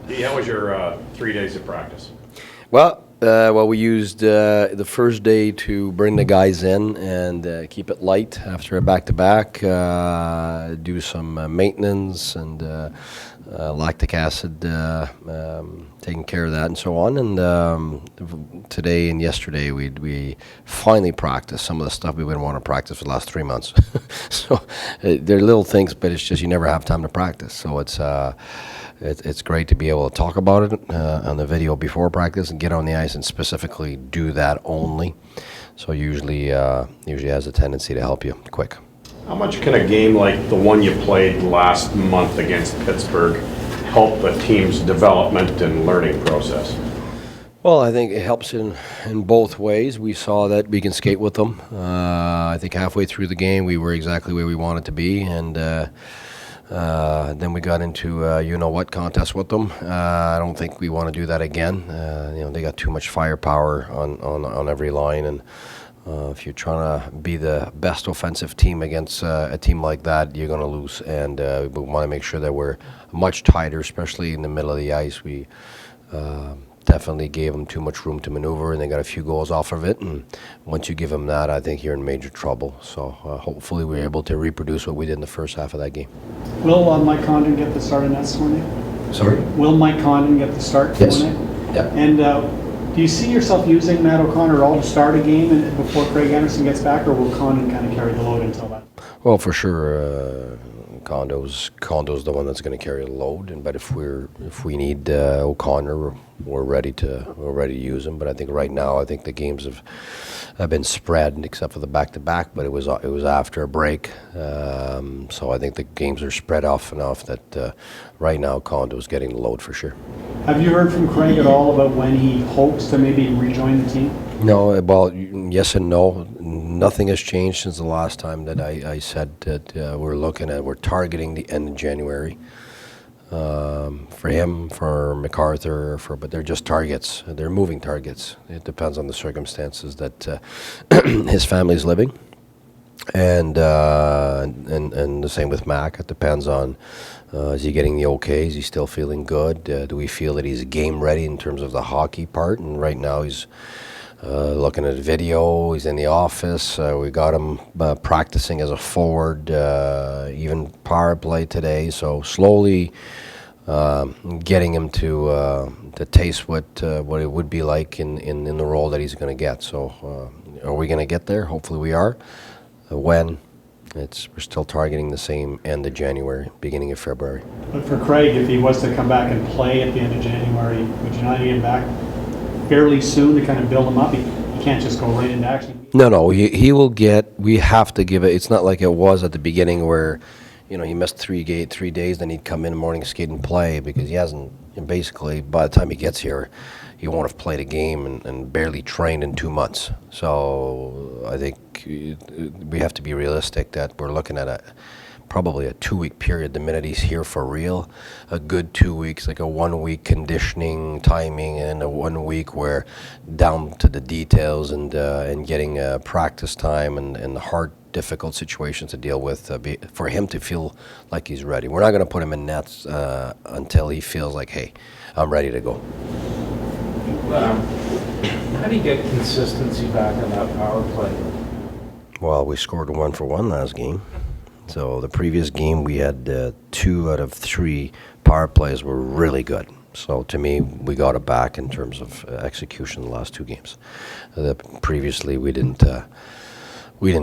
How was your 3 days of practice? Well, we used the first day to bring the guys in and keep it light after a back-to-back, do some maintenance and lactic acid, taking care of that and so on. And today and yesterday we finally practiced some of the stuff we wouldn't want to practice for the last 3 months. So they're little things, but it's just you never have time to practice. So it's great to be able to talk about it on the video before practice and get on the ice and specifically do that only. So usually has a tendency to help you quick. How much can a game like the one you played last month against Pittsburgh help a team's development and learning process? Well, I think it helps in both ways. We saw that we can skate with them. I think halfway through the game we were exactly where we wanted to be, and then we got into you-know-what contest with them. I don't think we want to do that again. They got too much firepower on every line, and if you're trying to be the best offensive team against a team like that, you're going to lose. And we want to make sure that we're much tighter, especially in the middle of the ice. We definitely gave them too much room to maneuver, and they got a few goals off of it. And once you give them that, I think you're in major trouble. So hopefully we're able to reproduce what we did in the first half of that game. Will Mike Condon get the start in that morning? Sorry? Will Mike Condon get the start Yes. tonight? Yeah. And do you see yourself using Matt O'Connor at all to start a game before Craig Anderson gets back, or will Condon kind of carry the load until then? Well, for sure, Condo's the one that's going to carry the load. But if we need O'Connor, we're ready to use him. But I think right now, the games have been spread except for the back-to-back. But it was after a break, so I think the games are spread off enough that right now Condo's getting the load for sure. Have you heard from Craig at all about when he hopes to maybe rejoin the team? No, well, yes and no. Nothing has changed since the last time that I said that we're targeting the end of January. For him, for MacArthur, but they're just targets. They're moving targets. It depends on the circumstances that his family's living, and the same with Mac. It depends on is he getting the okay? Is he still feeling good? Do we feel that he's game ready in terms of the hockey part? And right now he's looking at video. He's in the office. We got him practicing as a forward, even power play today. So slowly getting him to taste what it would be like in the role that he's going to get. So are we going to get there? Hopefully we are. When? We're still targeting the same end of January, beginning of February. But for Craig, if he was to come back and play at the end of January, would you not get him back fairly soon to kind of build him up? He can't just go right into action. No, he will get. We have to give it. It's not like it was at the beginning where, he missed 3 days, then he'd come in the morning, skate and play, because he hasn't. And basically, by the time he gets here, he won't have played a game and barely trained in 2 months. So I think we have to be realistic that we're looking at probably a 2-week period. The minute he's here for real, a good 2 weeks, like a 1 week conditioning, timing, and a 1 week where down to the details and getting practice time and the hard, difficult situations to deal with for him to feel like he's ready. We're not going to put him in nets until he feels like, hey, I'm ready to go. How do you get consistency back on that power play? Well, we scored 1-for-1 last game. So the previous game we had 2 out of 3 power plays were really good. So to me, we got it back in terms of execution the last 2 games. Previously, we didn't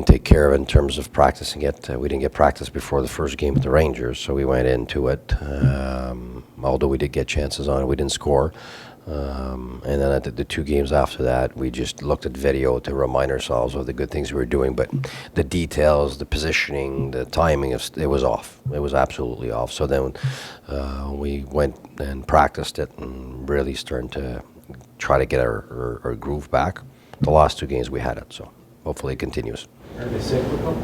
take care of it in terms of practicing it. We didn't get practice before the first game with the Rangers, so we went into it. Although we did get chances on it, we didn't score. And then at the 2 games after that, we just looked at video to remind ourselves of the good things we were doing. But the details, the positioning, the timing, it was off. It was absolutely off. So then we went and practiced it and really started to try to get our groove back. The last 2 games we had it, so hopefully it continues. Are they cyclical?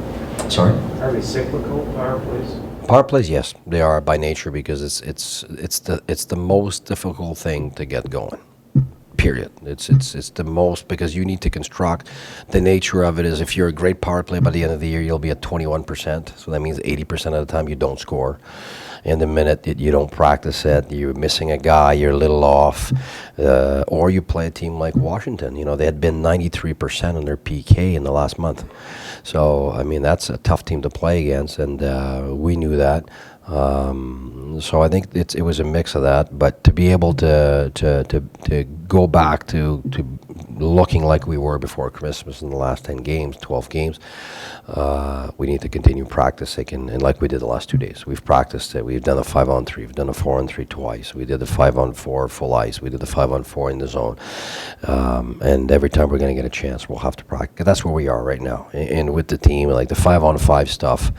Sorry? Are they cyclical power plays? Power plays, yes, they are by nature because it's the most difficult thing to get going. period. It's the most, because you need to construct. The nature of it is, if you're a great power play, by the end of the year you'll be at 21%. So that means 80% of the time you don't score. And the minute that you don't practice it, you're missing a guy, you're a little off, or you play a team like Washington. They had been 93% on their PK in the last month. So, I mean, that's a tough team to play against, and we knew that. So I think it was a mix of that. But to be able to go back to looking like we were before Christmas in the last 10 games, 12 games, we need to continue practicing, and like we did the last 2 days. We've practiced it. We've done a 5-on-3. We've done a 4-on-3 twice. We did the 5-on-4 full ice. We did the 5-on-4 in the zone. And every time we're going to get a chance, we'll have to practice. That's where we are right now. And with the team, like the 5-on-5 stuff,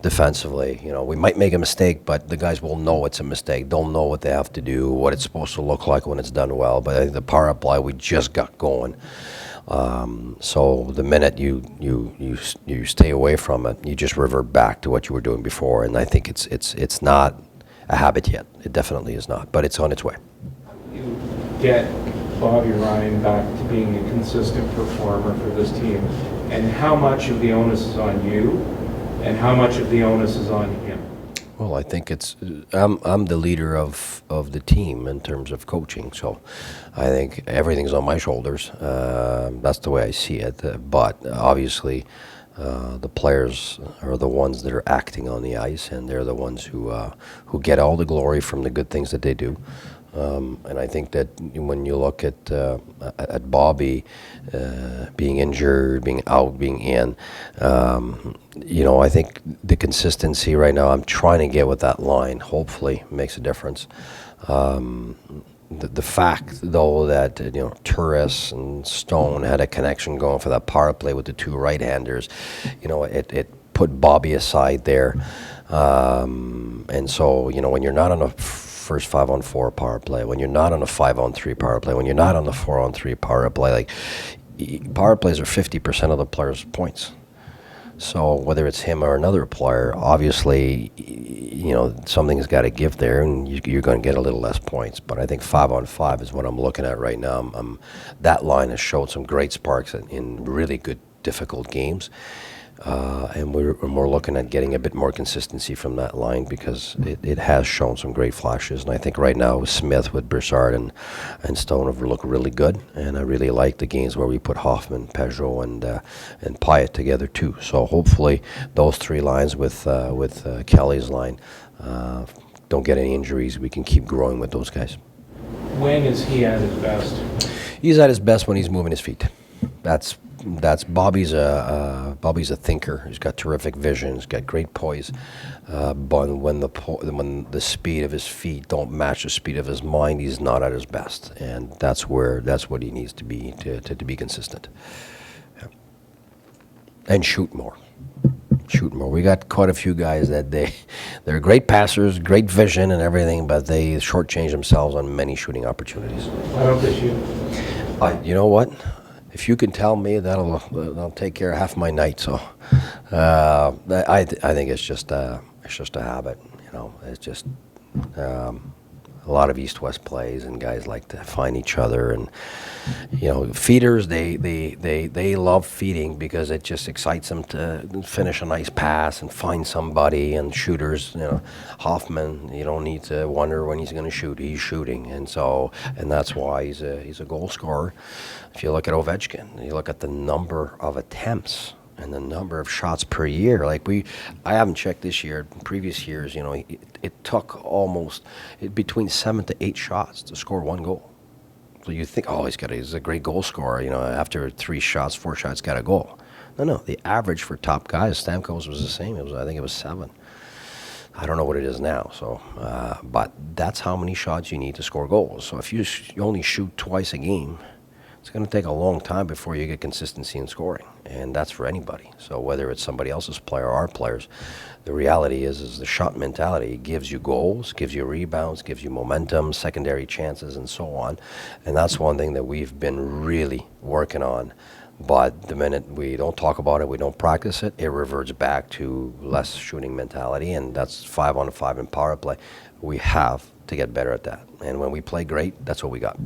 defensively, we might make a mistake, but the guys will know it's a mistake. They'll know what they have to do, what it's supposed to look like when it's done well. But I think the power play, we just got going. So the minute you stay away from it, you just revert back to what you were doing before. And I think it's not a habit yet. It definitely is not, but it's on its way. You get Bobby Ryan back to being a consistent performer for this team, and how much of the onus is on you, and how much of the onus is on him? Well, I think I'm the leader of the team in terms of coaching, so I think everything's on my shoulders. That's the way I see it. But obviously, the players are the ones that are acting on the ice, and they're the ones who get all the glory from the good things that they do. And I think that when you look at Bobby being injured, being out, being in, I think the consistency right now, I'm trying to get with that line, hopefully makes a difference. The fact, though, that Turris and Stone had a connection going for that power play with the two right-handers, it put Bobby aside there. And so, when you're not on a first 5-on-4 power play, when you're not on a 5-on-3 power play, when you're not on the 4-on-3 power play, like power plays are 50% of the player's points. So whether it's him or another player, obviously, something's got to give there, and you're going to get a little less points. But I think 5-on-5 is what I'm looking at right now. That line has showed some great sparks in really good, difficult games. And we're looking at getting a bit more consistency from that line, because it has shown some great flashes. And I think right now Smith with Broussard and Stone have looked really good. And I really like the games where we put Hoffman, Peugeot, and Pyatt together too. So hopefully those three lines with Kelly's line don't get any injuries. We can keep growing with those guys. When is he at his best? He's at his best when he's moving his feet. That's Bobby's a thinker. He's got terrific vision. He's got great poise. But when the speed of his feet don't match the speed of his mind, he's not at his best. And that's what he needs to be to be consistent. Yeah. And shoot more. We got quite a few guys that they're great passers, great vision and everything, but they shortchange themselves on many shooting opportunities. Why don't they shoot? You know what? If you can tell me, that'll take care of half my night. So I think it's just a habit. It's just a lot of east-west plays, and guys like to find each other. And feeders, they love feeding because it just excites them to finish a nice pass and find somebody. And shooters, Hoffman, you don't need to wonder when he's going to shoot. He's shooting, and that's why he's a goal scorer. If you look at Ovechkin, you look at the number of attempts and the number of shots per year. I haven't checked this year. In previous years, it took almost between 7 to 8 shots to score one goal. So you think, he's a great goal scorer. After 3 shots, 4 shots, got a goal. No. The average for top guys, Stamkos was the same. I think it was 7. I don't know what it is now. So, but that's how many shots you need to score goals. So if you only shoot twice a game, it's going to take a long time before you get consistency in scoring, and that's for anybody. So whether it's somebody else's player or our players, the reality is the shot mentality gives you goals, gives you rebounds, gives you momentum, secondary chances, and so on. And that's one thing that we've been really working on. But the minute we don't talk about it, we don't practice it, it reverts back to less shooting mentality, and that's 5-on-5 in power play. We have to get better at that. And when we play great, that's what we got.